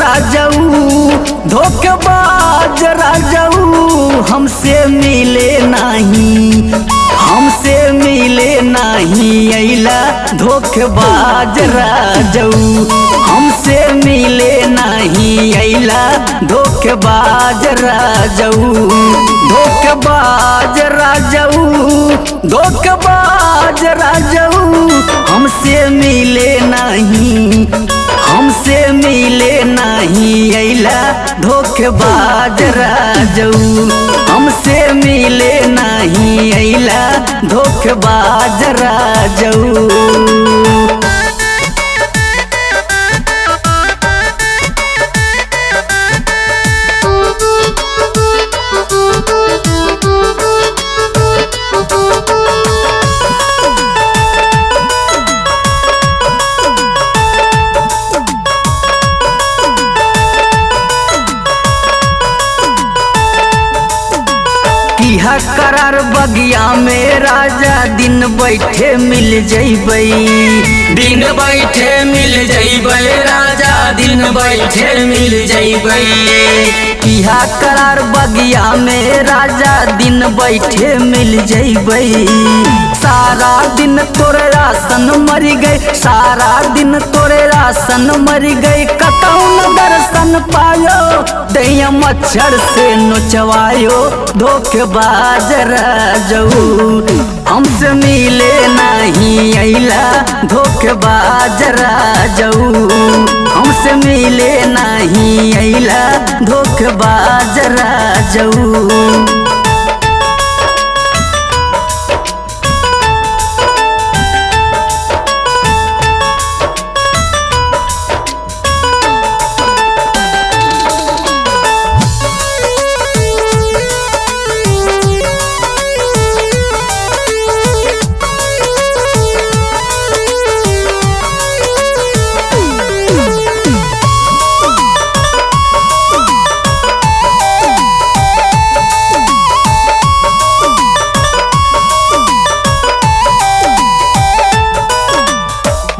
राजऊ धोखेबाज राजऊ हमसे मिले नहीं, हमसे मिले नहीं अइला धोखेबाज राजऊ, हमसे मिले नहीं अइला धोखेबाज राजऊ, धोखेबाज राजऊ, धोखेबाज राजऊ हमसे मिले नहीं, हमसे मिले नहीं अइला धोखेबाज राजऊ, हमसे मिले नहीं अइला धोखेबाज राजऊ। इहा करार बगिया में राजा दिन बैठे मिल जइबै, दिन बैठे मिल जइबै राजा, दिन बैठे मिल जइबै। इहा करार बगिया में राजा दिन बैठे मिल जइबै, सारा दिन तोरे राशन मर गए, सारा दिन तोरे राशन मर गए, कतहु न दर्शन पायो दैया मच्छर से नोचवायो धोखेबाज राजऊ, हमसे मिले नहीं अइला धोखेबाज राजऊ, हमसे मिले नहीं अइला धोखेबाज राजऊ।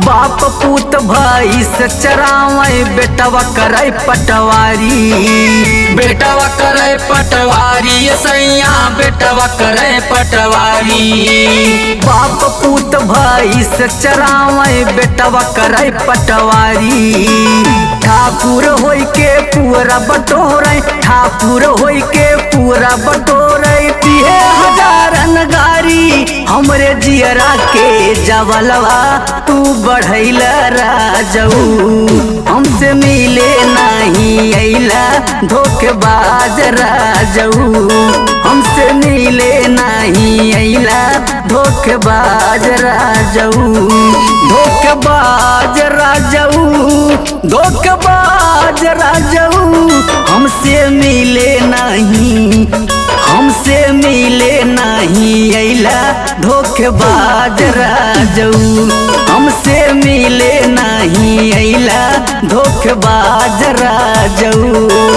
बाप पूत भाई से चरावे बेटवा करे पटवारी, बेटवा करे पटवारी सैया, बेटवा करे पटवारी। बाप पूत भाई से चरावे बेटवा करे पटवारी, ठाकुर होई के पूरा बटोरे, ठाकुर होई के पूरा बटोरे, पिए हजारन गारी हमरे जियरा के जवलवा तू बढ़ैला राजऊ, हमसे मिले नहीं अइला धोखेबाज राजऊ, हमसे मिले नहीं अइला धोखेबाज राजऊ, धोखेबाज राजऊ, धोखेबाज राजऊ हमसे मिले नहीं, हमसे मिले नहीं अइला धोखेबाज राजऊ, हमसे मिले नहीं अइला धोखेबाज राजऊ।